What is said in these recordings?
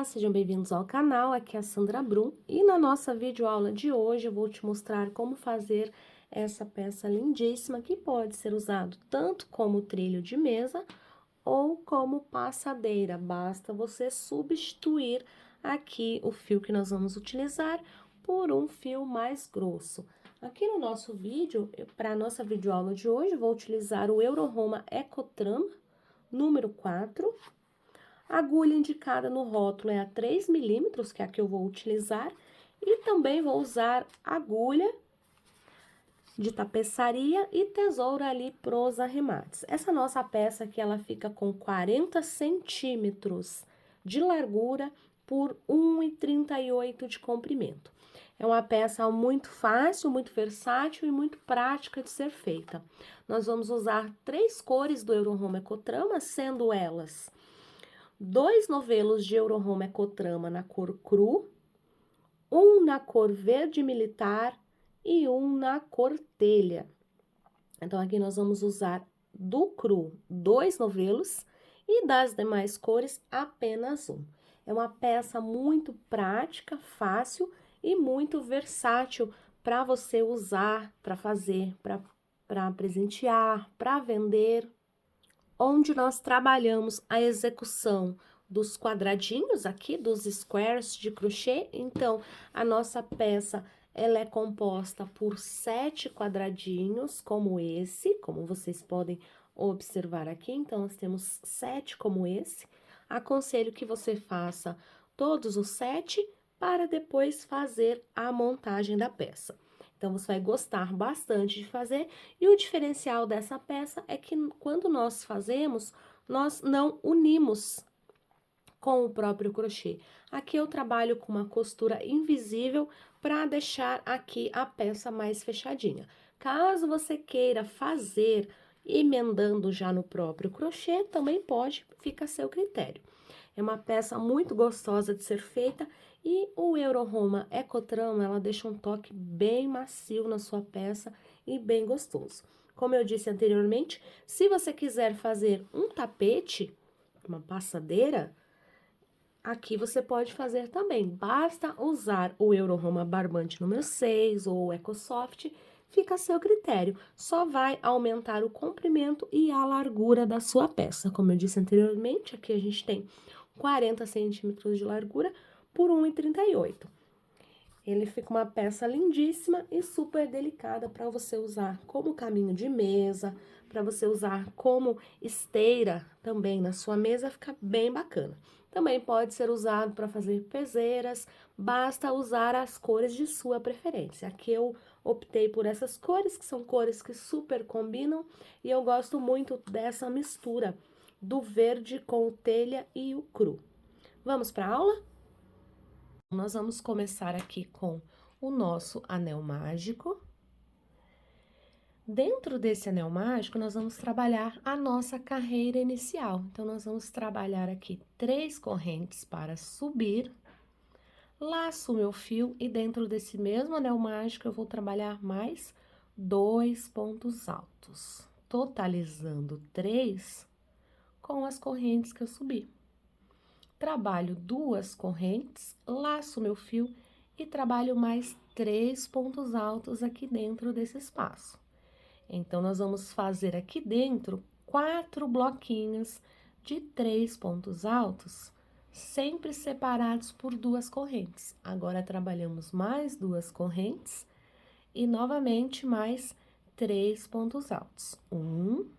sejam bem-vindos ao canal, aqui é a Sandra Brum e na nossa videoaula de hoje eu vou te mostrar como fazer essa peça lindíssima que pode ser usado tanto como trilho de mesa ou como passadeira, basta você substituir aqui o fio que nós vamos utilizar por um fio mais grosso. Aqui no nosso vídeo, para a nossa videoaula de hoje, eu vou utilizar o Euro-Roma Ecotrama número 4. A agulha indicada no rótulo é a 3 milímetros, que é a que eu vou utilizar, e também vou usar agulha de tapeçaria e tesoura ali pros arremates. Essa nossa peça aqui, ela fica com 40 centímetros de largura por 1,38 de comprimento. É uma peça muito fácil, muito versátil e muito prática de ser feita. Nós vamos usar 3 cores do Euro-Roma Ecotrama, sendo elas 2 novelos de Euro-Roma Ecotrama na cor cru, um na cor verde militar e um na cor telha. Então, aqui nós vamos usar do cru 2 novelos e das demais cores apenas um. É uma peça muito prática, fácil e muito versátil para você usar, para fazer, para presentear, para vender, onde nós trabalhamos a execução dos quadradinhos aqui, dos squares de crochê. Então, a nossa peça, ela é composta por 7 quadradinhos, como esse, como vocês podem observar aqui. Então, nós temos 7 como esse. Aconselho que você faça todos os 7 para depois fazer a montagem da peça. Então, você vai gostar bastante de fazer, e o diferencial dessa peça é que quando nós fazemos, nós não unimos com o próprio crochê. Aqui eu trabalho com uma costura invisível para deixar aqui a peça mais fechadinha. Caso você queira fazer emendando já no próprio crochê, também pode, fica a seu critério. É uma peça muito gostosa de ser feita e o Euro-Roma Ecotrama, ela deixa um toque bem macio na sua peça e bem gostoso. Como eu disse anteriormente, se você quiser fazer um tapete, uma passadeira, aqui você pode fazer também. Basta usar o Euro-Roma Barbante número 6 ou o EcoSoft, fica a seu critério. Só vai aumentar o comprimento e a largura da sua peça. Como eu disse anteriormente, aqui a gente tem 40 centímetros de largura por 1,38. Ele fica uma peça lindíssima e super delicada para você usar como caminho de mesa, para você usar como esteira também na sua mesa, fica bem bacana. Também pode ser usado para fazer peseiras, basta usar as cores de sua preferência. Aqui eu optei por essas cores, que são cores que super combinam, e eu gosto muito dessa mistura do verde com o telha e o cru. Vamos para a aula? Nós vamos começar aqui com o nosso anel mágico. Dentro desse anel mágico, nós vamos trabalhar a nossa carreira inicial. Então, nós vamos trabalhar aqui 3 correntes para subir, laço o meu fio e dentro desse mesmo anel mágico eu vou trabalhar mais 2 pontos altos, totalizando 3 com as correntes que eu subi. Trabalho 2 correntes, laço meu fio e trabalho mais 3 pontos altos aqui dentro desse espaço. Então, nós vamos fazer aqui dentro 4 bloquinhos de 3 pontos altos, sempre separados por 2 correntes. Agora, trabalhamos mais 2 correntes e, novamente, mais 3 pontos altos. 1,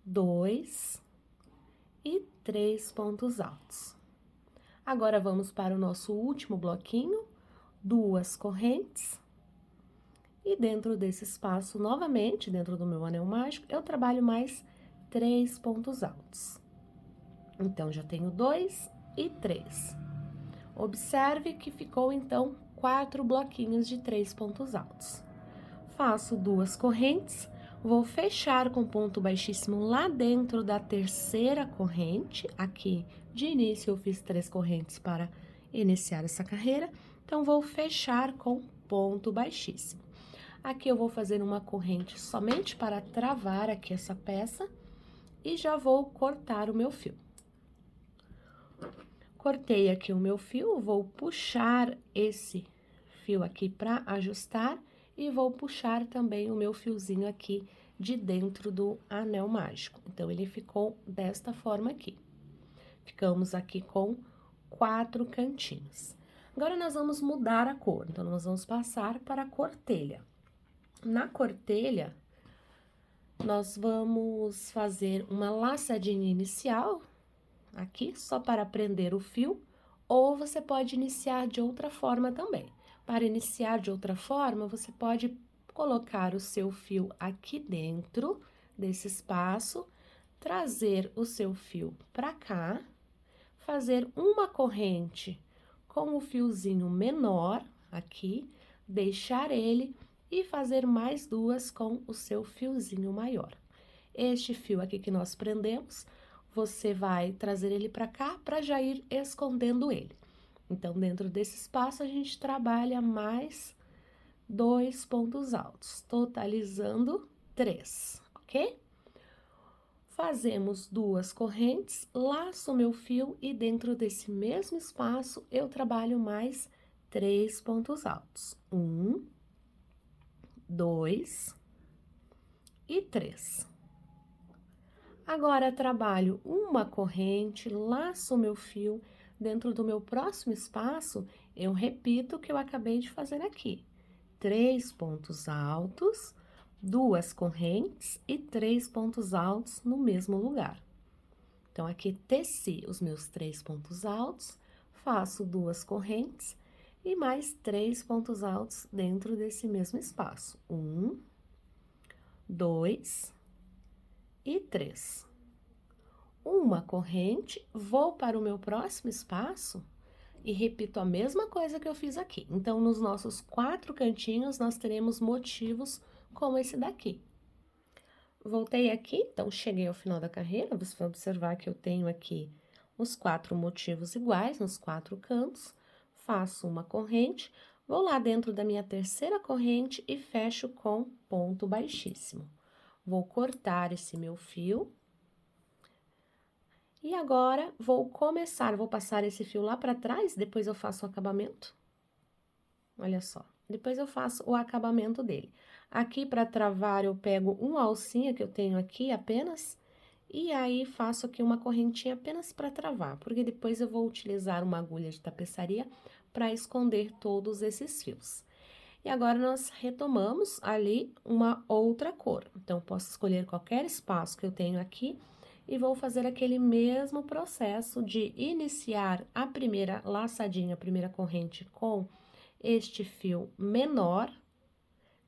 2 e 3 pontos altos. Agora, vamos para o nosso último bloquinho, 2 correntes. E dentro desse espaço, novamente, dentro do meu anel mágico, eu trabalho mais 3 pontos altos. Então, já tenho 2 e 3. Observe que ficou, então, 4 bloquinhos de 3 pontos altos. Faço 2 correntes, vou fechar com ponto baixíssimo lá dentro da terceira corrente. Aqui, de início, eu fiz 3 correntes para iniciar essa carreira, então, vou fechar com ponto baixíssimo. Aqui eu vou fazer uma corrente somente para travar aqui essa peça e já vou cortar o meu fio. Cortei aqui o meu fio, vou puxar esse fio aqui para ajustar e vou puxar também o meu fiozinho aqui de dentro do anel mágico. Então, ele ficou desta forma aqui. Ficamos aqui com 4 cantinhos. Agora, nós vamos mudar a cor, então, nós vamos passar para a cor telha. Na cor telha, nós vamos fazer uma laçadinha inicial, aqui, só para prender o fio, ou você pode iniciar de outra forma também. Para iniciar de outra forma, você pode colocar o seu fio aqui dentro desse espaço, trazer o seu fio para cá, fazer uma corrente com o fiozinho menor aqui, deixar ele e fazer mais 2 com o seu fiozinho maior. Este fio aqui que nós prendemos, você vai trazer ele para cá para já ir escondendo ele. Então, dentro desse espaço, a gente trabalha mais 2 pontos altos, totalizando 3, ok? Fazemos 2 correntes, laço meu fio e dentro desse mesmo espaço, eu trabalho mais 3 pontos altos. 1, 2 e 3. Agora, trabalho uma corrente, laço meu fio, dentro do meu próximo espaço, eu repito o que eu acabei de fazer aqui. 3 pontos altos, 2 correntes e 3 pontos altos no mesmo lugar. Então, aqui teci os meus 3 pontos altos, faço 2 correntes e mais 3 pontos altos dentro desse mesmo espaço. 1, 2 e 3. Uma corrente, vou para o meu próximo espaço e repito a mesma coisa que eu fiz aqui. Então, nos nossos 4 cantinhos, nós teremos motivos como esse daqui. Voltei aqui, então, cheguei ao final da carreira, você vai observar que eu tenho aqui os 4 motivos iguais, nos 4 cantos, faço uma corrente, vou lá dentro da minha terceira corrente e fecho com ponto baixíssimo. Vou cortar esse meu fio. E agora, vou passar esse fio lá para trás, depois eu faço o acabamento. Olha só, depois eu faço o acabamento dele. Aqui, para travar, eu pego uma alcinha que eu tenho aqui apenas, e aí faço aqui uma correntinha apenas para travar, porque depois eu vou utilizar uma agulha de tapeçaria para esconder todos esses fios. E agora, nós retomamos ali uma outra cor. Então, posso escolher qualquer espaço que eu tenho aqui, e vou fazer aquele mesmo processo de iniciar a primeira laçadinha, a primeira corrente com este fio menor,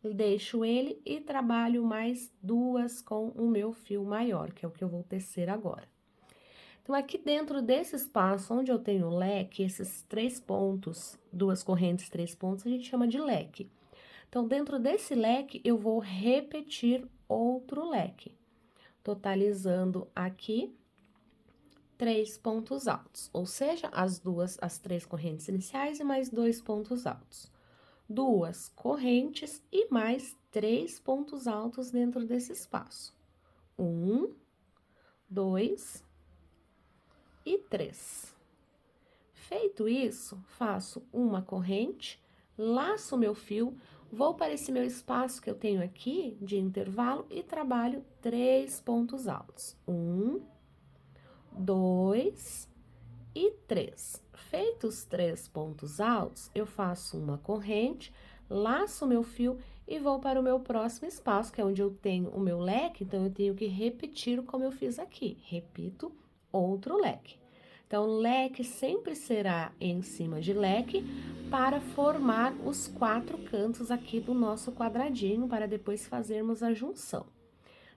deixo ele e trabalho mais 2 com o meu fio maior, que é o que eu vou tecer agora. Então, aqui dentro desse espaço onde eu tenho o leque, esses 3 pontos, 2 correntes, 3 pontos, a gente chama de leque. Então, dentro desse leque, eu vou repetir outro leque, totalizando aqui 3 pontos altos, ou seja, as 3 correntes iniciais e mais 2 pontos altos. 2 correntes e mais 3 pontos altos dentro desse espaço. 1, 2 e 3. Feito isso, faço uma corrente, laço meu fio, vou para esse meu espaço que eu tenho aqui de intervalo e trabalho 3 pontos altos. 1, 2 e 3. Feitos 3 pontos altos, eu faço uma corrente, laço meu fio e vou para o meu próximo espaço, que é onde eu tenho o meu leque, então, eu tenho que repetir como eu fiz aqui. Repito outro leque. Então, leque sempre será em cima de leque para formar os 4 cantos aqui do nosso quadradinho, para depois fazermos a junção.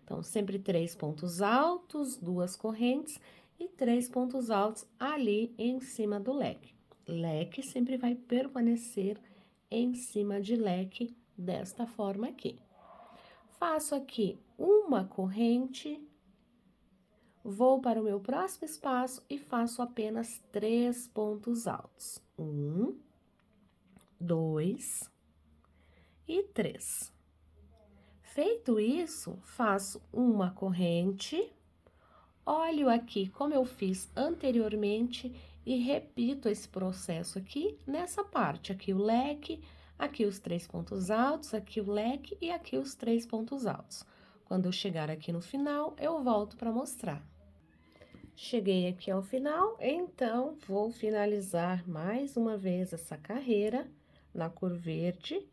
Então, sempre 3 pontos altos, 2 correntes e 3 pontos altos ali em cima do leque. Leque sempre vai permanecer em cima de leque desta forma aqui. Faço aqui uma corrente, vou para o meu próximo espaço e faço apenas 3 pontos altos. 1, 2 e 3. Feito isso, faço uma corrente, olho aqui como eu fiz anteriormente e repito esse processo aqui nessa parte. Aqui o leque, aqui os 3 pontos altos, aqui o leque e aqui os 3 pontos altos. Quando eu chegar aqui no final, eu volto para mostrar. Cheguei aqui ao final, então vou finalizar mais uma vez essa carreira na cor verde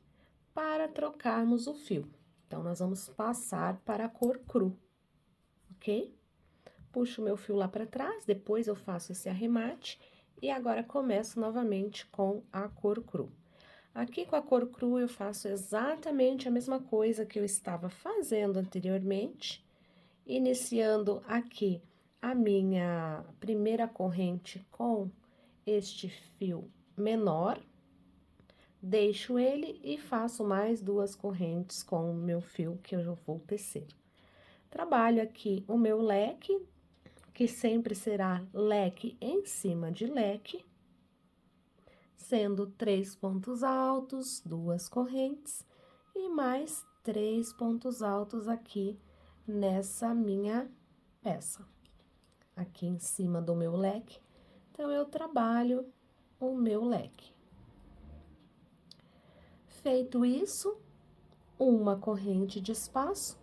para trocarmos o fio. Então, nós vamos passar para a cor cru, ok? Puxo o meu fio lá para trás, depois eu faço esse arremate e agora começo novamente com a cor cru. Aqui com a cor cru eu faço exatamente a mesma coisa que eu estava fazendo anteriormente, iniciando aqui a minha primeira corrente com este fio menor, deixo ele e faço mais 2 correntes com o meu fio que eu vou tecer. Trabalho aqui o meu leque, que sempre será leque em cima de leque, sendo 3 pontos altos, 2 correntes e mais 3 pontos altos aqui nessa minha peça, aqui em cima do meu leque. Então, eu trabalho o meu leque. Feito isso, uma corrente de espaço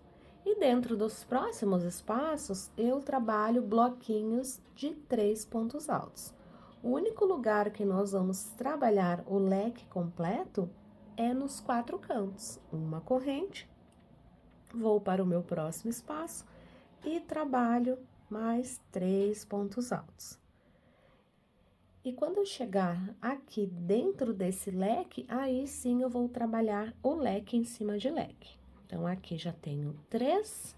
e dentro dos próximos espaços eu trabalho bloquinhos de 3 pontos altos. O único lugar que nós vamos trabalhar o leque completo é nos 4 cantos. Uma corrente, vou para o meu próximo espaço e trabalho mais 3 pontos altos. E quando eu chegar aqui dentro desse leque, aí sim eu vou trabalhar o leque em cima de leque. Então, aqui já tenho 3,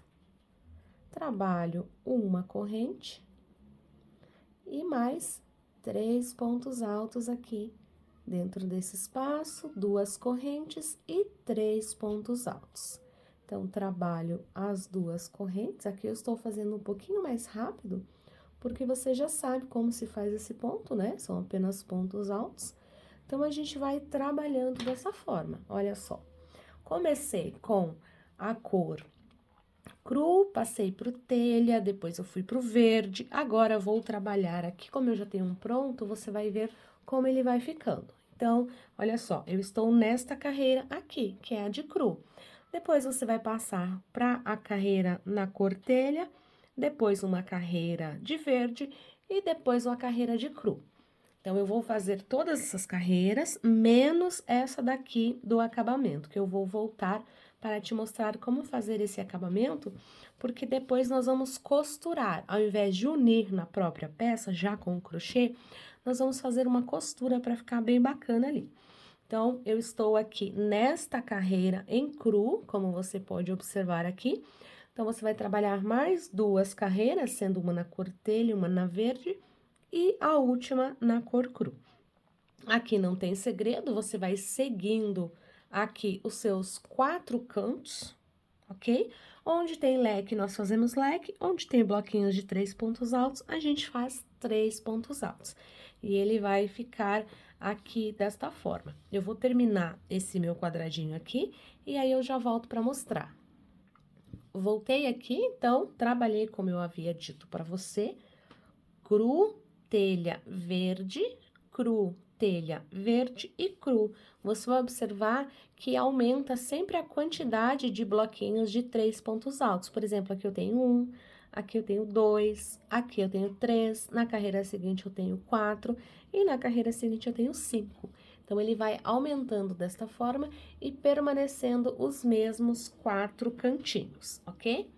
trabalho uma corrente e mais 3 pontos altos aqui dentro desse espaço, 2 correntes e 3 pontos altos. Então, trabalho as 2 correntes, aqui eu estou fazendo um pouquinho mais rápido, porque você já sabe como se faz esse ponto, né? São apenas pontos altos. Então, a gente vai trabalhando dessa forma, olha só. Comecei com a cor cru, passei pro telha, depois eu fui pro verde. Agora, eu vou trabalhar aqui, como eu já tenho um pronto, você vai ver como ele vai ficando. Então, olha só, eu estou nesta carreira aqui, que é a de cru. Depois, você vai passar para a carreira na cor telha, depois uma carreira de verde e depois uma carreira de cru. Então, eu vou fazer todas essas carreiras, menos essa daqui do acabamento, que eu vou voltar para te mostrar como fazer esse acabamento, porque depois nós vamos costurar. Ao invés de unir na própria peça, já com o crochê, nós vamos fazer uma costura para ficar bem bacana ali. Então, eu estou aqui nesta carreira em cru, como você pode observar aqui. Então, você vai trabalhar mais 2 carreiras, sendo uma na cor telha e uma na verde, e a última na cor cru. Aqui não tem segredo, você vai seguindo aqui os seus 4 cantos, ok? Onde tem leque, nós fazemos leque, onde tem bloquinhos de 3 pontos altos, a gente faz 3 pontos altos. E ele vai ficar aqui desta forma. Eu vou terminar esse meu quadradinho aqui, e aí eu já volto para mostrar. Voltei aqui, então, trabalhei como eu havia dito para você, cru, telha verde, cru, telha verde e cru. Você vai observar que aumenta sempre a quantidade de bloquinhos de 3 pontos altos. Por exemplo, aqui eu tenho 1, aqui eu tenho 2, aqui eu tenho 3, na carreira seguinte eu tenho 4 e na carreira seguinte eu tenho 5. Então, ele vai aumentando desta forma e permanecendo os mesmos 4 cantinhos, ok?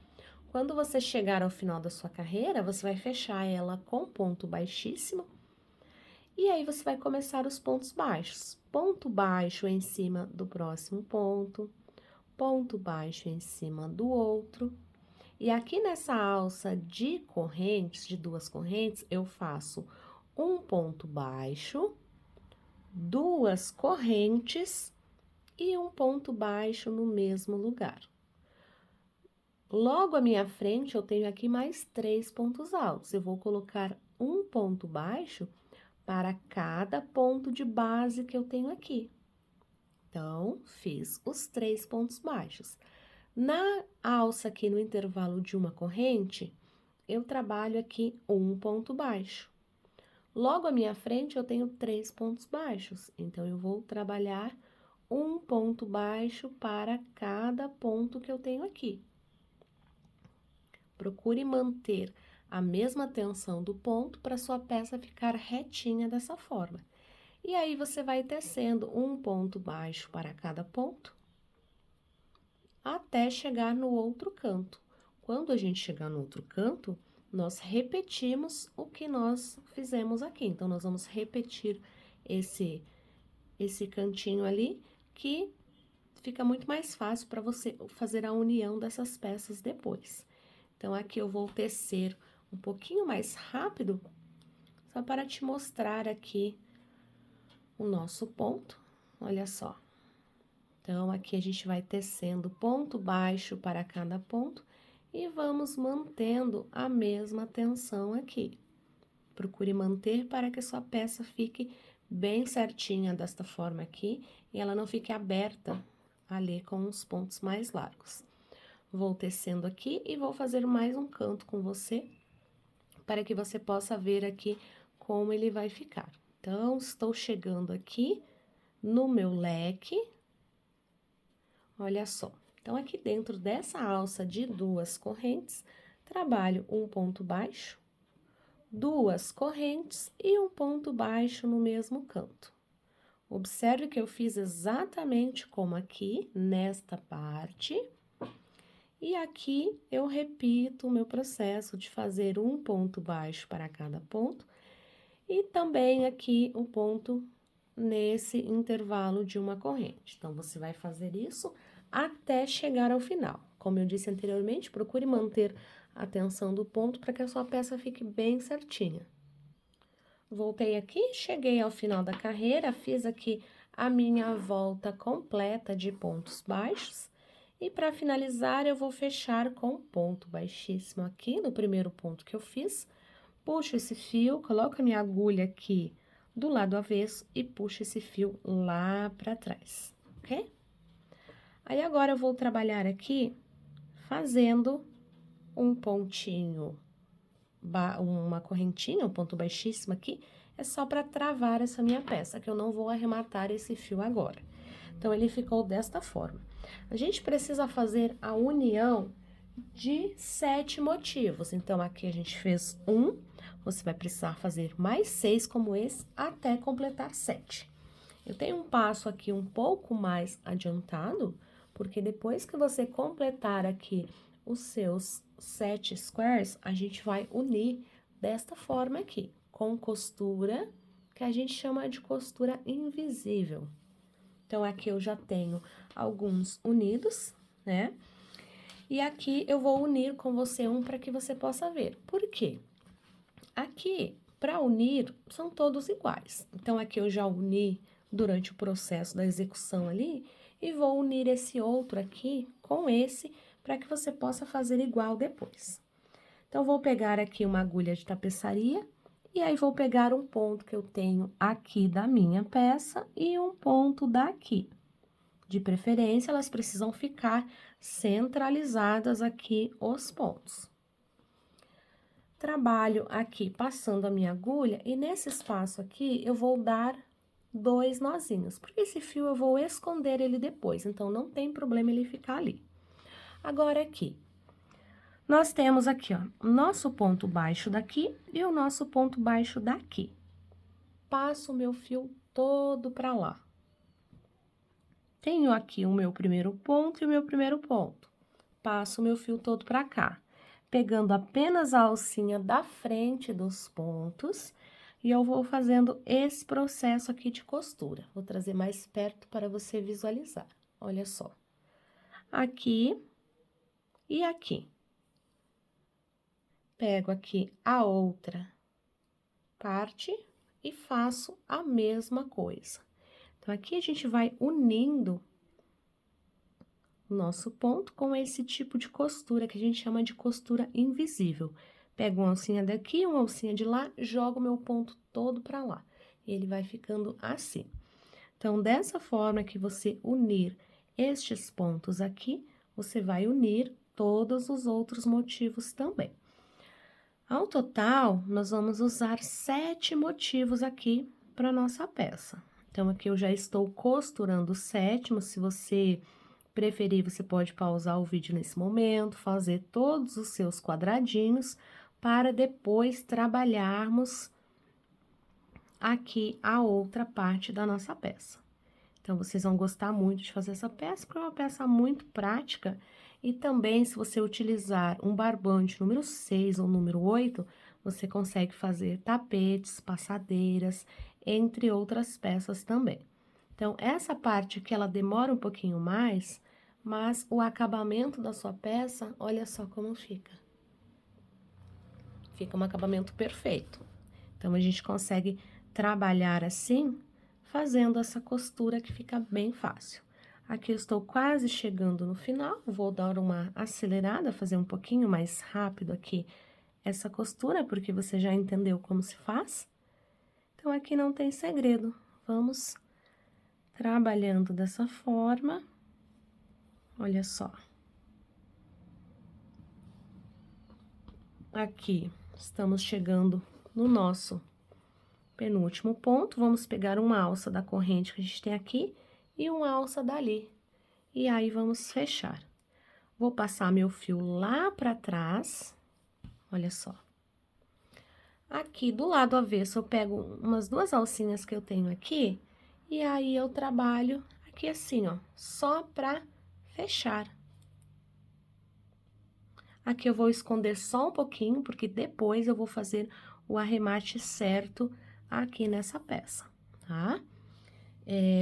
Quando você chegar ao final da sua carreira, você vai fechar ela com ponto baixíssimo. E aí, você vai começar os pontos baixos. Ponto baixo em cima do próximo ponto, ponto baixo em cima do outro. E aqui nessa alça de correntes, de 2 correntes, eu faço um ponto baixo, 2 correntes e um ponto baixo no mesmo lugar. Logo à minha frente, eu tenho aqui mais 3 pontos altos. Eu vou colocar um ponto baixo para cada ponto de base que eu tenho aqui. Então, fiz os 3 pontos baixos. Na alça aqui no intervalo de uma corrente, eu trabalho aqui um ponto baixo. Logo à minha frente, eu tenho 3 pontos baixos, então, eu vou trabalhar um ponto baixo para cada ponto que eu tenho aqui. Procure manter a mesma tensão do ponto para sua peça ficar retinha dessa forma. E aí, você vai tecendo um ponto baixo para cada ponto, até chegar no outro canto. Quando a gente chegar no outro canto, nós repetimos o que nós fizemos aqui. Então, nós vamos repetir esse cantinho ali, que fica muito mais fácil para você fazer a união dessas peças depois. Então, aqui eu vou tecer um pouquinho mais rápido, só para te mostrar aqui o nosso ponto. Olha só. Então, aqui a gente vai tecendo ponto baixo para cada ponto e vamos mantendo a mesma tensão aqui. Procure manter para que a sua peça fique bem certinha desta forma aqui e ela não fique aberta ali com os pontos mais largos. Vou tecendo aqui e vou fazer mais um canto com você, para que você possa ver aqui como ele vai ficar. Então, estou chegando aqui no meu leque. Olha só. Então, aqui dentro dessa alça de 2 correntes, trabalho um ponto baixo, 2 correntes e um ponto baixo no mesmo canto. Observe que eu fiz exatamente como aqui, nesta parte. E aqui, eu repito o meu processo de fazer um ponto baixo para cada ponto. E também aqui, um ponto nesse intervalo de uma corrente. Então, você vai fazer isso até chegar ao final. Como eu disse anteriormente, procure manter a tensão do ponto para que a sua peça fique bem certinha. Voltei aqui, cheguei ao final da carreira, fiz aqui a minha volta completa de pontos baixos. E para finalizar, eu vou fechar com um ponto baixíssimo aqui no primeiro ponto que eu fiz. Puxo esse fio, coloco a minha agulha aqui do lado avesso e puxo esse fio lá para trás, ok? Aí, agora, eu vou trabalhar aqui fazendo um pontinho, uma correntinha, um ponto baixíssimo aqui, é só para travar essa minha peça, que eu não vou arrematar esse fio agora. Então, ele ficou desta forma. A gente precisa fazer a união de 7 motivos. Então, aqui a gente fez 1, você vai precisar fazer mais 6 como esse, até completar 7. Eu tenho um passo aqui um pouco mais adiantado, porque depois que você completar aqui os seus 7 squares, a gente vai unir desta forma aqui, com costura, que a gente chama de costura invisível. Então, aqui eu já tenho alguns unidos, né? E aqui eu vou unir com você um para que você possa ver. Por quê? Aqui, para unir, são todos iguais. Então, aqui eu já uni durante o processo da execução ali, e vou unir esse outro aqui com esse, para que você possa fazer igual depois. Então, vou pegar aqui uma agulha de tapeçaria, e aí vou pegar um ponto que eu tenho aqui da minha peça e um ponto daqui. De preferência, elas precisam ficar centralizadas aqui os pontos. Trabalho aqui passando a minha agulha e nesse espaço aqui eu vou dar 2 nozinhos, porque esse fio eu vou esconder ele depois, então não tem problema ele ficar ali. Agora aqui, nós temos aqui, ó, o nosso ponto baixo daqui e o nosso ponto baixo daqui. Passo o meu fio todo pra lá. Tenho aqui o meu primeiro ponto e o meu primeiro ponto. Passo o meu fio todo pra cá, pegando apenas a alcinha da frente dos pontos, e eu vou fazendo esse processo aqui de costura. Vou trazer mais perto para você visualizar. Olha só. Aqui e aqui. Pego aqui a outra parte e faço a mesma coisa. Então, aqui a gente vai unindo o nosso ponto com esse tipo de costura, que a gente chama de costura invisível. Pego uma alcinha daqui, uma alcinha de lá, jogo meu ponto todo pra lá. E ele vai ficando assim. Então, dessa forma que você unir estes pontos aqui, você vai unir todos os outros motivos também. Ao total, nós vamos usar 7 motivos aqui para nossa peça. Então, aqui eu já estou costurando o 7º, se você preferir, você pode pausar o vídeo nesse momento, fazer todos os seus quadradinhos, para depois trabalharmos aqui a outra parte da nossa peça. Então, vocês vão gostar muito de fazer essa peça, porque é uma peça muito prática. E também, se você utilizar um barbante número 6 ou número 8, você consegue fazer tapetes, passadeiras, entre outras peças também. Então, essa parte aqui, ela demora um pouquinho mais, mas o acabamento da sua peça, olha só como fica. Fica um acabamento perfeito. Então, a gente consegue trabalhar assim, fazendo essa costura que fica bem fácil. Aqui eu estou quase chegando no final, vou dar uma acelerada, fazer um pouquinho mais rápido aqui essa costura, porque você já entendeu como se faz. Então, aqui não tem segredo, vamos trabalhando dessa forma, olha só. Aqui, estamos chegando no nosso penúltimo ponto, vamos pegar uma alça da corrente que a gente tem aqui e uma alça dali. E aí, vamos fechar. Vou passar meu fio lá pra trás, olha só. Aqui, do lado avesso, eu pego umas 2 alcinhas que eu tenho aqui, e aí eu trabalho aqui assim, ó, só pra fechar. Aqui eu vou esconder só um pouquinho, porque depois eu vou fazer o arremate certo aqui nessa peça, tá?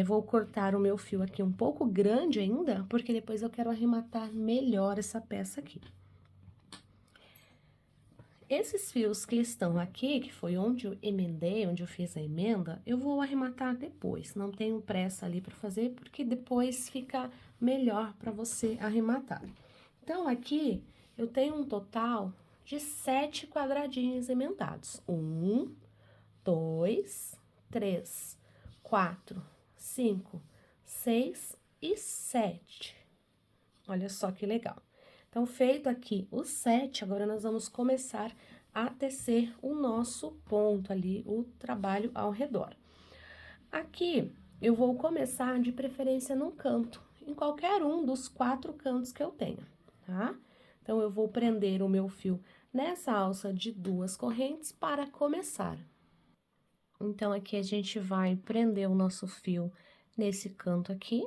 Vou cortar o meu fio aqui um pouco grande ainda, porque depois eu quero arrematar melhor essa peça aqui. Esses fios que estão aqui, que foi onde eu emendei, onde eu fiz a emenda, eu vou arrematar depois. Não tenho pressa ali para fazer, porque depois fica melhor para você arrematar. Então, aqui, eu tenho um total de 7 quadradinhos emendados. 1, 2, 3, 4, 5, 6 e 7. Olha só que legal. Então, feito aqui os 7, agora nós vamos começar a tecer o nosso ponto ali, o trabalho ao redor. Aqui, eu vou começar de preferência num canto, em qualquer um dos 4 cantos que eu tenha, tá? Então, eu vou prender o meu fio nessa alça de 2 correntes para começar. Então, aqui a gente vai prender o nosso fio nesse canto aqui.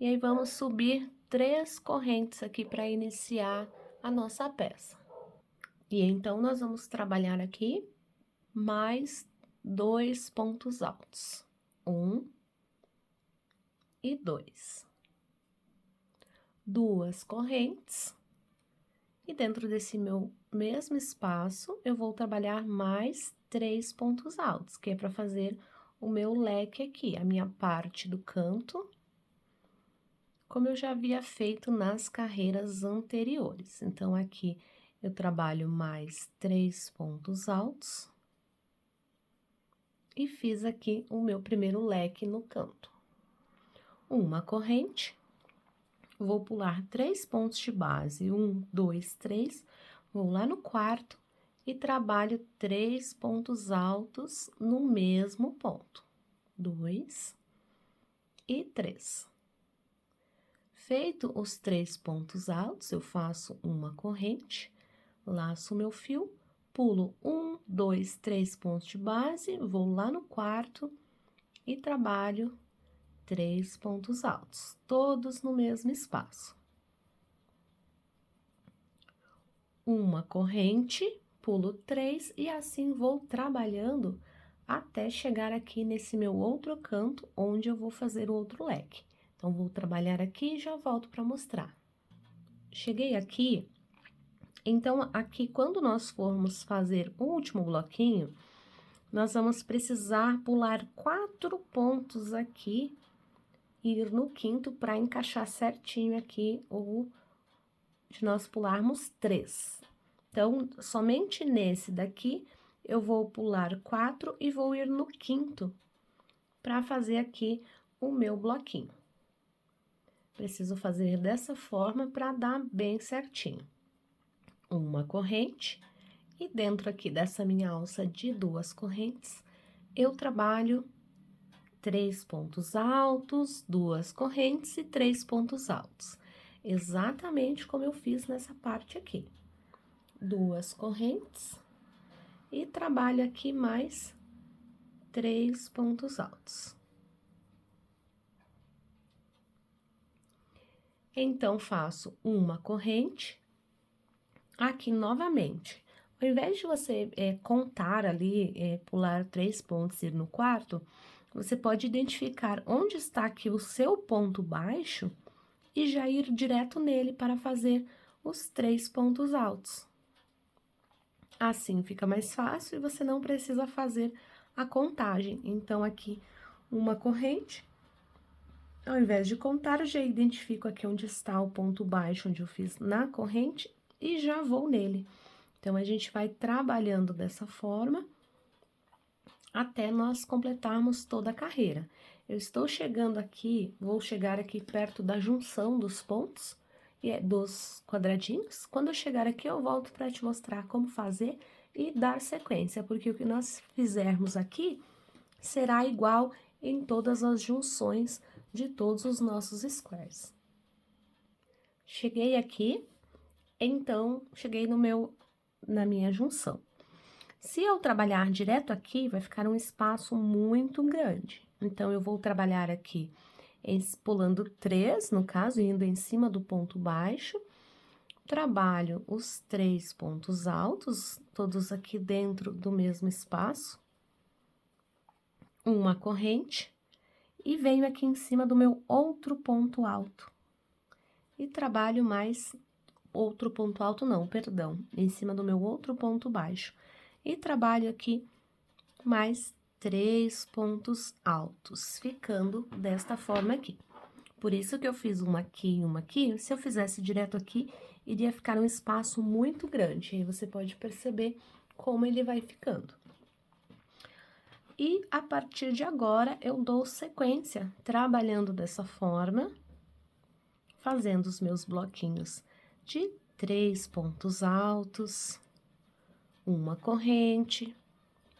E aí, vamos subir 3 correntes aqui para iniciar a nossa peça. E então, nós vamos trabalhar aqui mais 2 pontos altos. 1 e 2. 2 correntes. E dentro desse meu mesmo espaço, eu vou trabalhar mais 3 pontos altos, que é para fazer o meu leque aqui, a minha parte do canto, como eu já havia feito nas carreiras anteriores. Então, aqui eu trabalho mais 3 pontos altos e fiz aqui o meu primeiro leque no canto. Uma corrente, vou pular 3 pontos de base, 1, 2, 3, vou lá no quarto e trabalho 3 pontos altos no mesmo ponto. 2 e 3. Feito os 3 pontos altos, eu faço uma corrente, laço meu fio, pulo 1, 2, 3 pontos de base, vou lá no quarto e trabalho 3 pontos altos, todos no mesmo espaço. Uma corrente, pulo 3 e assim vou trabalhando até chegar aqui nesse meu outro canto, onde eu vou fazer o outro leque. Então, vou trabalhar aqui e já volto para mostrar. Cheguei aqui, então, aqui, quando nós formos fazer o último bloquinho, nós vamos precisar pular 4 pontos aqui e ir no quinto para encaixar certinho aqui o de nós pularmos 3. Então, somente nesse daqui, eu vou pular 4 e vou ir no quinto para fazer aqui o meu bloquinho. Preciso fazer dessa forma para dar bem certinho. Uma corrente E dentro aqui dessa minha alça de 2 correntes, eu trabalho 3 pontos altos, 2 correntes e 3 pontos altos. Exatamente como eu fiz nessa parte aqui. 2 correntes e trabalho aqui mais 3 pontos altos. Então, faço uma corrente, aqui novamente. Ao invés de você contar ali, pular 3 pontos e ir no quarto, você pode identificar onde está aqui o seu ponto baixo e já ir direto nele para fazer os 3 pontos altos. Assim fica mais fácil e você não precisa fazer a contagem. Então, aqui, uma corrente. Ao invés de contar, eu já identifico aqui onde está o ponto baixo, onde eu fiz na corrente, e já vou nele. Então, a gente vai trabalhando dessa forma até nós completarmos toda a carreira. Eu estou chegando aqui, vou chegar aqui perto da junção dos pontos, dos quadradinhos. Quando eu chegar aqui, eu volto para te mostrar como fazer e dar sequência, porque o que nós fizermos aqui será igual em todas as junções de todos os nossos squares. Cheguei aqui, então, cheguei na minha junção. Se eu trabalhar direto aqui, vai ficar um espaço muito grande. Então, eu vou trabalhar aqui pulando 3, no caso, indo em cima do ponto baixo. Trabalho os 3 pontos altos, todos aqui dentro do mesmo espaço. Uma corrente. E venho aqui em cima do meu outro ponto alto. E trabalho mais outro ponto alto, não, perdão, em cima do meu outro ponto baixo. E trabalho aqui mais 3 pontos altos, ficando desta forma aqui. Por isso que eu fiz uma aqui e uma aqui. Se eu fizesse direto aqui, iria ficar um espaço muito grande. Aí você pode perceber como ele vai ficando. E a partir de agora, eu dou sequência, trabalhando dessa forma, fazendo os meus bloquinhos de 3 pontos altos, uma corrente,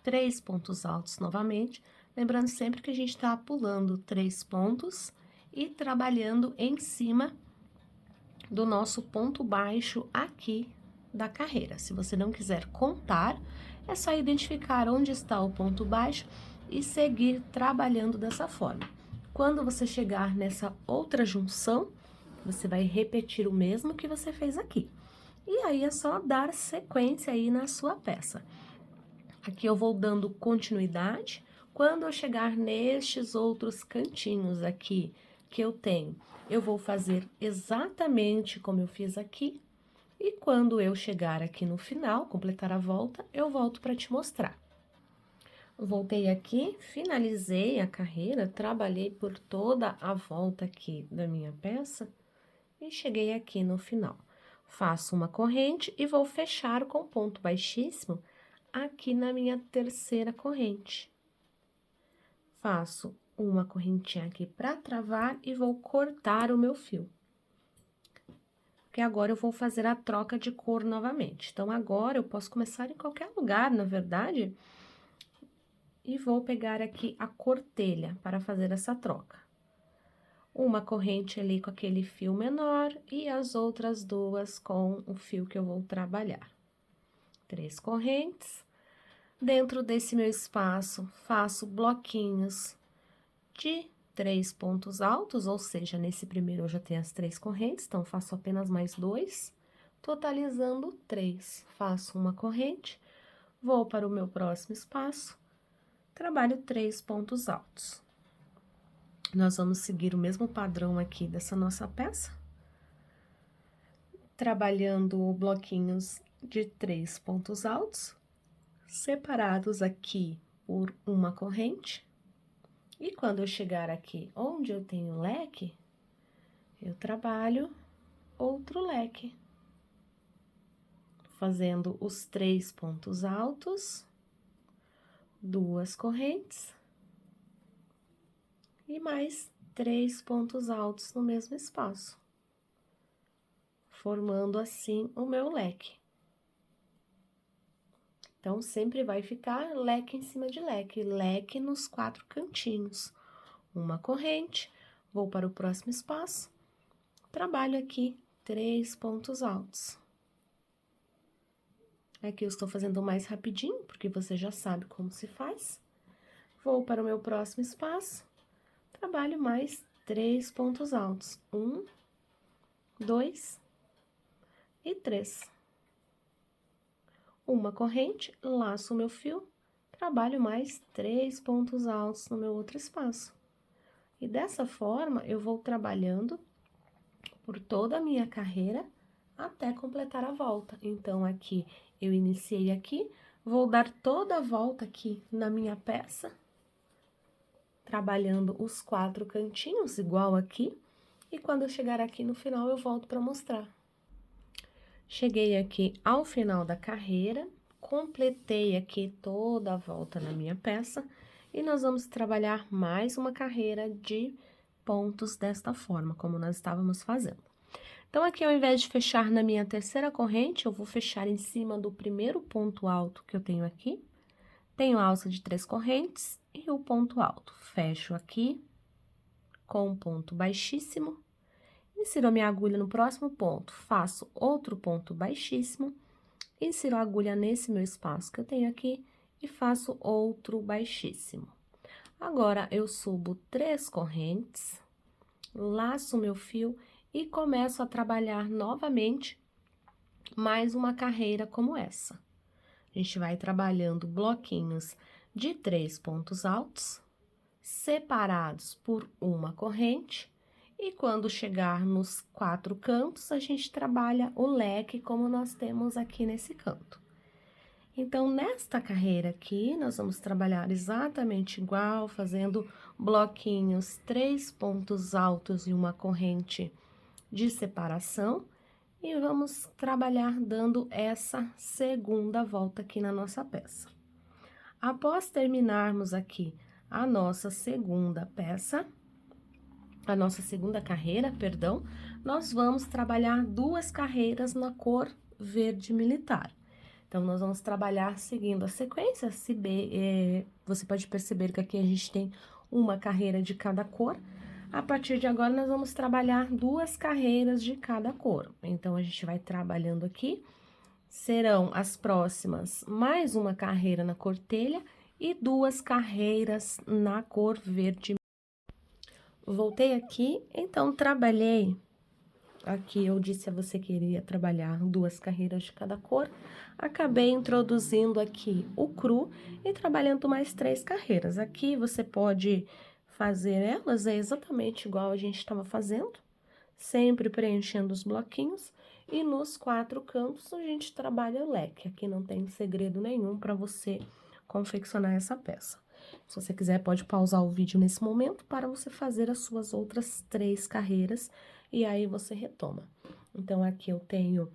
3 pontos altos novamente, lembrando sempre que a gente tá pulando 3 pontos e trabalhando em cima do nosso ponto baixo aqui da carreira. Se você não quiser contar, é só identificar onde está o ponto baixo e seguir trabalhando dessa forma. Quando você chegar nessa outra junção, você vai repetir o mesmo que você fez aqui. E aí, é só dar sequência aí na sua peça. Aqui eu vou dando continuidade. Quando eu chegar nestes outros cantinhos aqui que eu tenho, eu vou fazer exatamente como eu fiz aqui. E quando eu chegar aqui no final, completar a volta, eu volto para te mostrar. Voltei aqui, finalizei a carreira, trabalhei por toda a volta aqui da minha peça e cheguei aqui no final. Faço uma corrente e vou fechar com ponto baixíssimo aqui na minha terceira corrente. Faço uma correntinha aqui para travar e vou cortar o meu fio. Porque agora eu vou fazer a troca de cor novamente. Então, agora eu posso começar em qualquer lugar, na verdade, e vou pegar aqui a cortelha para fazer essa troca. Uma corrente ali com aquele fio menor e as outras duas com o fio que eu vou trabalhar. 3 correntes. Dentro desse meu espaço, faço bloquinhos de 3 pontos altos, ou seja, nesse primeiro eu já tenho as 3 correntes, então faço apenas mais 2, totalizando 3. Faço uma corrente, vou para o meu próximo espaço, trabalho 3 pontos altos. Nós vamos seguir o mesmo padrão aqui dessa nossa peça, trabalhando bloquinhos de 3 pontos altos, separados aqui por uma corrente. E quando eu chegar aqui onde eu tenho leque, eu trabalho outro leque, fazendo os 3 pontos altos, 2 correntes e mais 3 pontos altos no mesmo espaço, formando assim o meu leque. Então, sempre vai ficar leque em cima de leque, leque nos 4 cantinhos. Uma corrente, vou para o próximo espaço, trabalho aqui 3 pontos altos. Aqui eu estou fazendo mais rapidinho, porque você já sabe como se faz. Vou para o meu próximo espaço, trabalho mais 3 pontos altos. 1, 2 e 3. Uma corrente, laço o meu fio, trabalho mais 3 pontos altos no meu outro espaço. E dessa forma, eu vou trabalhando por toda a minha carreira até completar a volta. Então, aqui, eu iniciei aqui, vou dar toda a volta aqui na minha peça, trabalhando os 4 cantinhos, igual aqui, e quando eu chegar aqui no final, eu volto para mostrar. Cheguei aqui ao final da carreira, completei aqui toda a volta na minha peça, e nós vamos trabalhar mais uma carreira de pontos desta forma, como nós estávamos fazendo. Então, aqui, ao invés de fechar na minha terceira corrente, eu vou fechar em cima do primeiro ponto alto que eu tenho aqui. Tenho a alça de 3 correntes e o ponto alto. Fecho aqui com um ponto baixíssimo, insiro a minha agulha no próximo ponto, faço outro ponto baixíssimo, insiro a agulha nesse meu espaço que eu tenho aqui e faço outro baixíssimo. Agora, eu subo 3 correntes, laço o meu fio e começo a trabalhar novamente mais uma carreira como essa. A gente vai trabalhando bloquinhos de 3 pontos altos, separados por uma corrente, e quando chegar nos 4 cantos, a gente trabalha o leque como nós temos aqui nesse canto. Então, nesta carreira aqui, nós vamos trabalhar exatamente igual, fazendo bloquinhos, 3 pontos altos e uma corrente de separação, e vamos trabalhar dando essa segunda volta aqui na nossa peça. Após terminarmos aqui a nossa segunda peça, a nossa segunda carreira, perdão, nós vamos trabalhar 2 carreiras na cor verde militar. Então, nós vamos trabalhar seguindo a sequência, você pode perceber que aqui a gente tem uma carreira de cada cor. A partir de agora, nós vamos trabalhar 2 carreiras de cada cor. Então, a gente vai trabalhando aqui, serão as próximas mais uma carreira na cor telha e 2 carreiras na cor verde. Voltei aqui, então, trabalhei. Aqui eu disse a você que iria trabalhar 2 carreiras de cada cor. Acabei introduzindo aqui o cru e trabalhando mais 3 carreiras. Aqui você pode fazer elas exatamente igual a gente estava fazendo, sempre preenchendo os bloquinhos. E nos 4 cantos a gente trabalha o leque. Aqui não tem segredo nenhum para você confeccionar essa peça. Se você quiser, pode pausar o vídeo nesse momento para você fazer as suas outras 3 carreiras e aí você retoma. Então, aqui eu tenho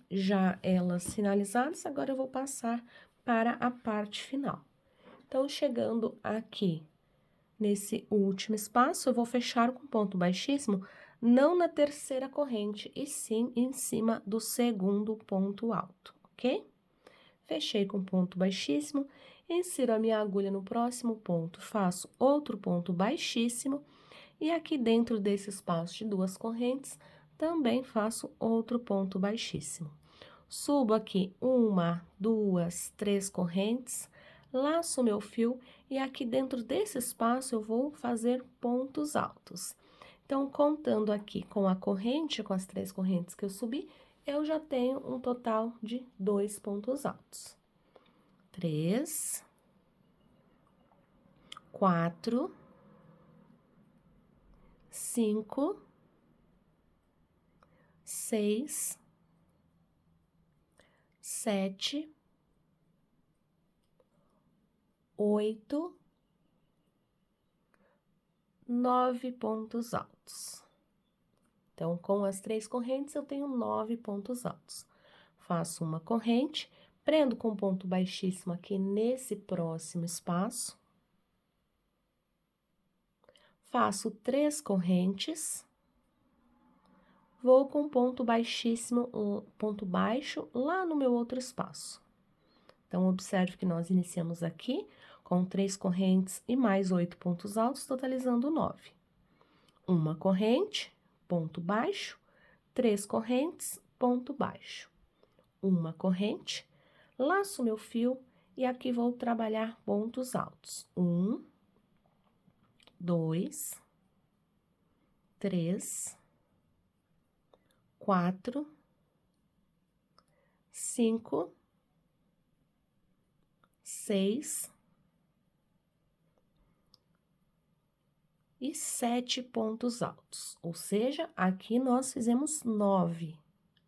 já elas finalizadas, agora eu vou passar para a parte final. Então, chegando aqui nesse último espaço, eu vou fechar com ponto baixíssimo, não na terceira corrente, e sim em cima do segundo ponto alto, ok? Fechei com ponto baixíssimo, insiro a minha agulha no próximo ponto, faço outro ponto baixíssimo, e aqui dentro desse espaço de 2 correntes, também faço outro ponto baixíssimo. Subo aqui 1, 2, 3 correntes, laço meu fio, e aqui dentro desse espaço eu vou fazer pontos altos. Então, contando aqui com a corrente, com as 3 correntes que eu subi, eu já tenho um total de 2 pontos altos. 3, 4, 5, 6, 7, 8, 9 pontos altos. Então, com as 3 correntes, eu tenho 9 pontos altos. Faço uma corrente, prendo com ponto baixíssimo aqui nesse próximo espaço. Faço 3 correntes. Vou com ponto baixíssimo, ponto baixo, lá no meu outro espaço. Então, observe que nós iniciamos aqui com 3 correntes e mais 8 pontos altos, totalizando 9. Uma corrente, ponto baixo, 3 correntes, ponto baixo. Uma corrente, laço meu fio e aqui vou trabalhar pontos altos. 1, 2, 3, 4, 5, 6 e 7 pontos altos. Ou seja, aqui nós fizemos 9,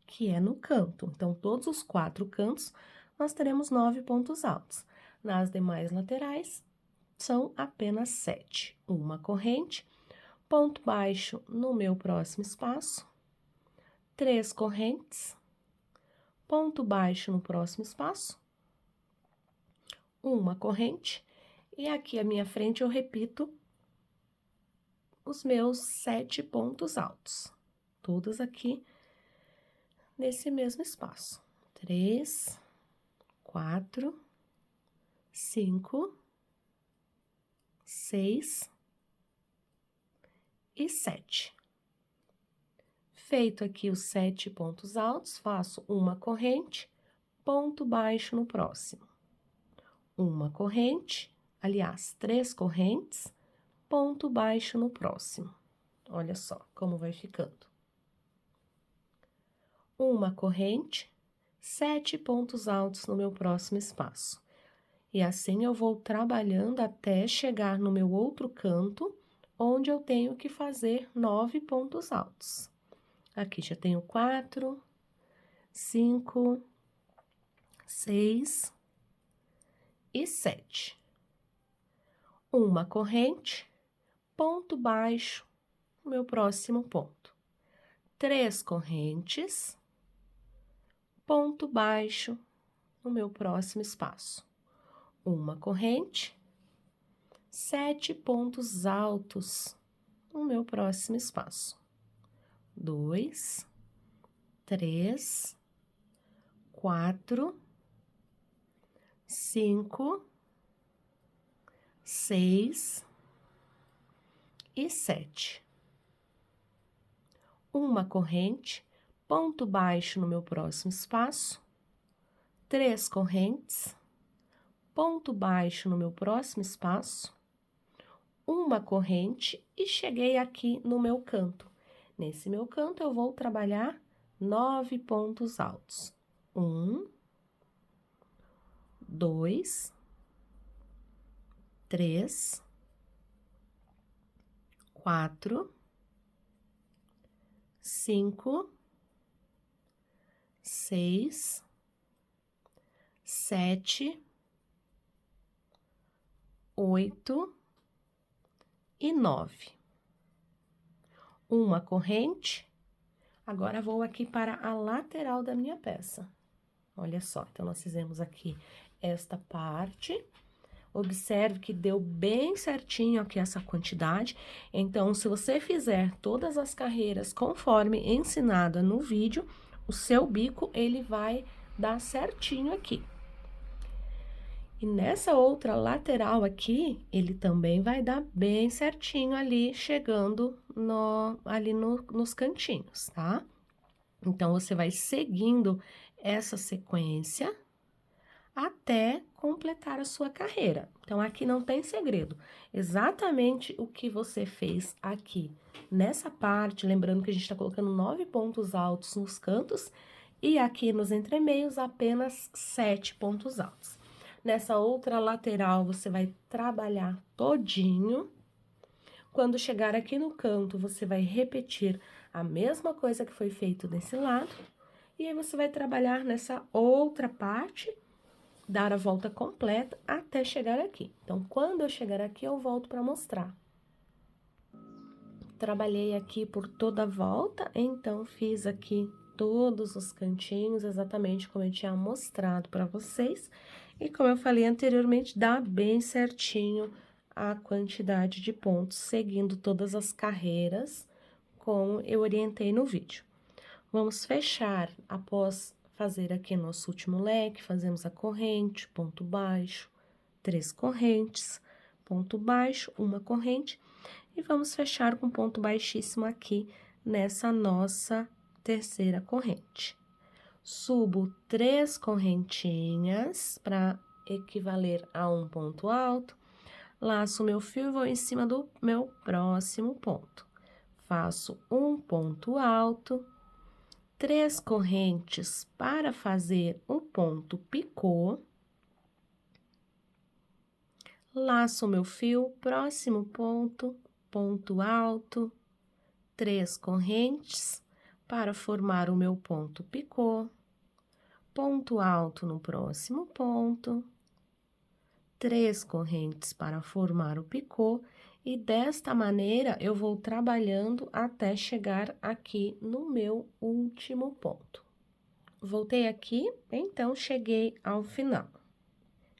que é no canto. Então, todos os 4 cantos, nós teremos 9 pontos altos. Nas demais laterais, são apenas 7. Uma corrente, ponto baixo no meu próximo espaço, 3 correntes, ponto baixo no próximo espaço, uma corrente, e aqui à minha frente eu repito os meus 7 pontos altos, todos aqui nesse mesmo espaço. 3, 4, 5, 6 e 7. Feito aqui os 7 pontos altos, faço uma corrente, ponto baixo no próximo. Uma corrente, aliás, 3 correntes, ponto baixo no próximo. Olha só como vai ficando. Uma corrente, 7 pontos altos no meu próximo espaço. E assim eu vou trabalhando até chegar no meu outro canto, onde eu tenho que fazer 9 pontos altos. Aqui já tenho 4, 5, 6 e 7. Uma corrente, ponto baixo, meu próximo ponto. 3 correntes, ponto baixo, no meu próximo espaço. Uma corrente, 7 pontos altos, no meu próximo espaço. 2, 3, 4, 5, 6 e 7. Uma corrente, ponto baixo no meu próximo espaço, 3 correntes, ponto baixo no meu próximo espaço, uma corrente e cheguei aqui no meu canto. Nesse meu canto, eu vou trabalhar 9 pontos altos. 1, 2, 3, 4, 5, 6, 7, 8 e 9. Uma corrente. Agora, vou aqui para a lateral da minha peça. Olha só, então, nós fizemos aqui esta parte. Observe que deu bem certinho aqui essa quantidade. Então, se você fizer todas as carreiras conforme ensinada no vídeo, o seu bico, ele vai dar certinho aqui. E nessa outra lateral aqui, ele também vai dar bem certinho ali, chegando nos cantinhos, tá? Então, você vai seguindo essa sequência até completar a sua carreira. Então, aqui não tem segredo. Exatamente o que você fez aqui nessa parte, lembrando que a gente tá colocando 9 pontos altos nos cantos e aqui nos entremeios apenas 7 pontos altos. Nessa outra lateral, você vai trabalhar todinho. Quando chegar aqui no canto, você vai repetir a mesma coisa que foi feito desse lado. E aí, você vai trabalhar nessa outra parte, dar a volta completa até chegar aqui. Então, quando eu chegar aqui, eu volto para mostrar. Trabalhei aqui por toda a volta, então, fiz aqui todos os cantinhos, exatamente como eu tinha mostrado para vocês. E como eu falei anteriormente, dá bem certinho a quantidade de pontos, seguindo todas as carreiras, como eu orientei no vídeo. Vamos fechar, após fazer aqui nosso último leque, fazemos a corrente, ponto baixo, 3 correntes, ponto baixo, uma corrente, e vamos fechar com ponto baixíssimo aqui nessa nossa terceira corrente. Subo 3 correntinhas para equivaler a um ponto alto, laço meu fio e vou em cima do meu próximo ponto. Faço um ponto alto, 3 correntes para fazer o ponto picô, laço meu fio, próximo ponto, ponto alto, 3 correntes para formar o meu ponto picô, ponto alto no próximo ponto, 3 correntes para formar o picô, e desta maneira eu vou trabalhando até chegar aqui no meu último ponto. Voltei aqui, então cheguei ao final.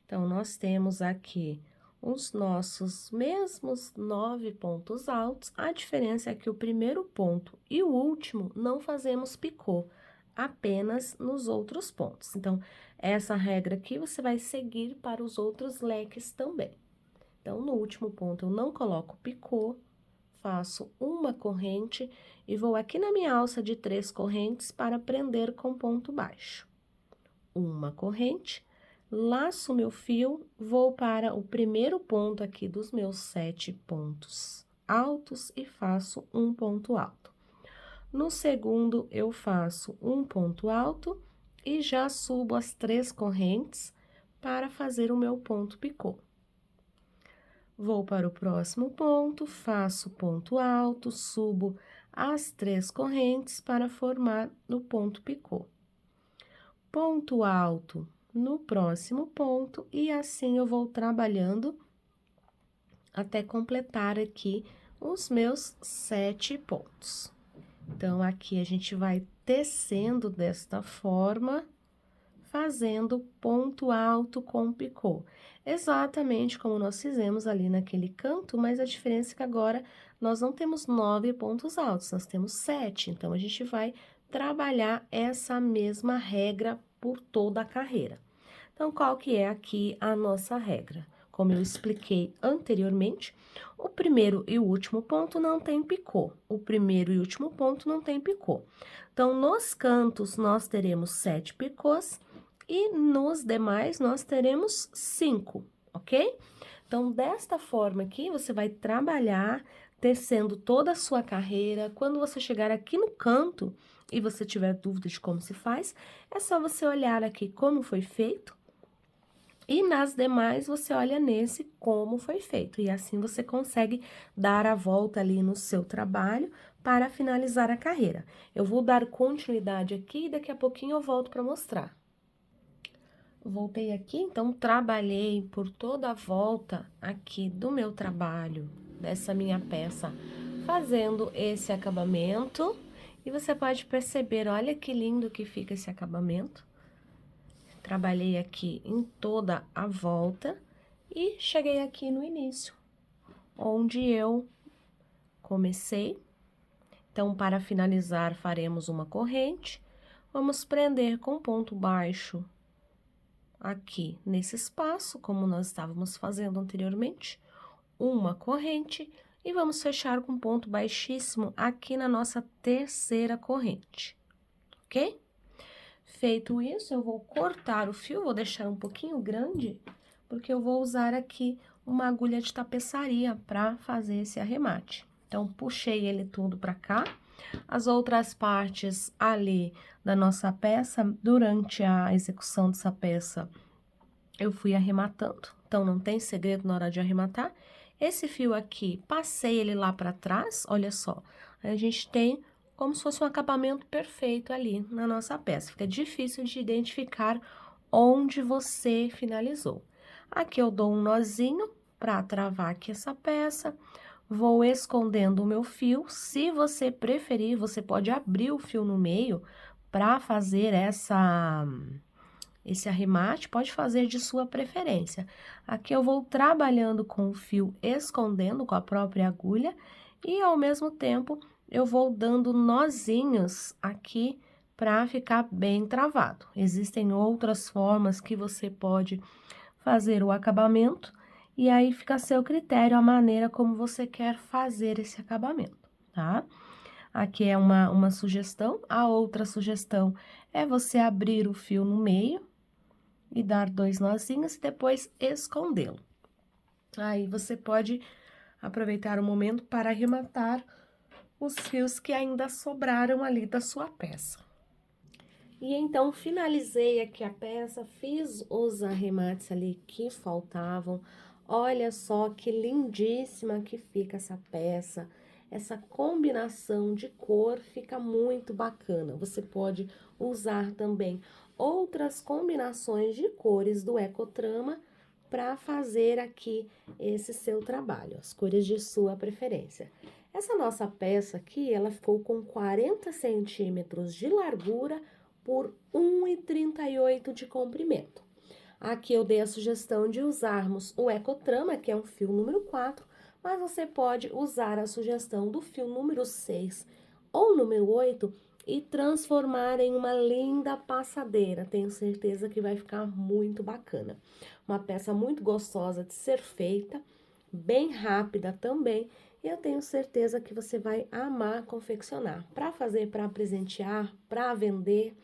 Então, nós temos aqui os nossos mesmos 9 pontos altos, a diferença é que o primeiro ponto e o último não fazemos picô, apenas nos outros pontos. Então, essa regra aqui você vai seguir para os outros leques também. Então, no último ponto eu não coloco picô, faço uma corrente e vou aqui na minha alça de 3 correntes para prender com ponto baixo. Uma corrente, laço meu fio, vou para o primeiro ponto aqui dos meus 7 pontos altos e faço um ponto alto. No segundo, eu faço um ponto alto e já subo as 3 correntes para fazer o meu ponto picô. Vou para o próximo ponto, faço ponto alto, subo as 3 correntes para formar o ponto picô. Ponto alto no próximo ponto, e assim eu vou trabalhando até completar aqui os meus 7 pontos. Então, aqui a gente vai tecendo desta forma, fazendo ponto alto com picô. Exatamente como nós fizemos ali naquele canto, mas a diferença é que agora nós não temos 9 pontos altos, nós temos 7. Então, a gente vai trabalhar essa mesma regra por toda a carreira. Então, qual que é aqui a nossa regra? Como eu expliquei anteriormente, o primeiro e o último ponto não tem picô. O primeiro e último ponto não tem picô. Então, nos cantos, nós teremos 7 picôs e nos demais, nós teremos 5, ok? Então, desta forma aqui, você vai trabalhar tecendo toda a sua carreira. Quando você chegar aqui no canto e você tiver dúvida de como se faz, é só você olhar aqui como foi feito. E nas demais, você olha nesse como foi feito, e assim você consegue dar a volta ali no seu trabalho para finalizar a carreira. Eu vou dar continuidade aqui e daqui a pouquinho eu volto para mostrar. Voltei aqui, então, trabalhei por toda a volta aqui do meu trabalho, dessa minha peça, fazendo esse acabamento, e você pode perceber, olha que lindo que fica esse acabamento. Trabalhei aqui em toda a volta e cheguei aqui no início, onde eu comecei. Então, para finalizar, faremos uma corrente, vamos prender com ponto baixo aqui nesse espaço, como nós estávamos fazendo anteriormente, uma corrente, e vamos fechar com ponto baixíssimo aqui na nossa terceira corrente, ok? Feito isso, eu vou cortar o fio, vou deixar um pouquinho grande, porque eu vou usar aqui uma agulha de tapeçaria para fazer esse arremate. Então, puxei ele tudo para cá. As outras partes ali da nossa peça, durante a execução dessa peça, eu fui arrematando. Então, não tem segredo na hora de arrematar. Esse fio aqui, passei ele lá para trás, olha só. Aí a gente tem como se fosse um acabamento perfeito ali na nossa peça. Fica difícil de identificar onde você finalizou. Aqui eu dou um nozinho para travar aqui essa peça. Vou escondendo o meu fio. Se você preferir, você pode abrir o fio no meio para fazer esse arremate, pode fazer de sua preferência. Aqui eu vou trabalhando com o fio, escondendo com a própria agulha, e ao mesmo tempo eu vou dando nozinhos aqui para ficar bem travado. Existem outras formas que você pode fazer o acabamento, e aí fica a seu critério a maneira como você quer fazer esse acabamento, tá? Aqui é uma sugestão. A outra sugestão é você abrir o fio no meio e dar 2 nozinhos e depois escondê-lo. Aí você pode aproveitar o momento para arrematar os fios que ainda sobraram ali da sua peça. E então, finalizei aqui a peça, fiz os arremates ali que faltavam. Olha só que lindíssima que fica essa peça. Essa combinação de cor fica muito bacana. Você pode usar também outras combinações de cores do Ecotrama para fazer aqui esse seu trabalho, as cores de sua preferência. Essa nossa peça aqui, ela ficou com 40 centímetros de largura por 1,38 de comprimento. Aqui eu dei a sugestão de usarmos o Ecotrama, que é um fio número 4, mas você pode usar a sugestão do fio número 6 ou número 8 e transformar em uma linda passadeira. Tenho certeza que vai ficar muito bacana. Uma peça muito gostosa de ser feita, bem rápida também, e eu tenho certeza que você vai amar confeccionar. Para fazer, para presentear, para vender.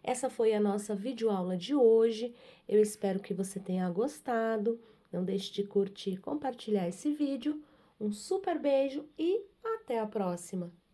Essa foi a nossa videoaula de hoje. Eu espero que você tenha gostado. Não deixe de curtir e compartilhar esse vídeo. Um super beijo e até a próxima!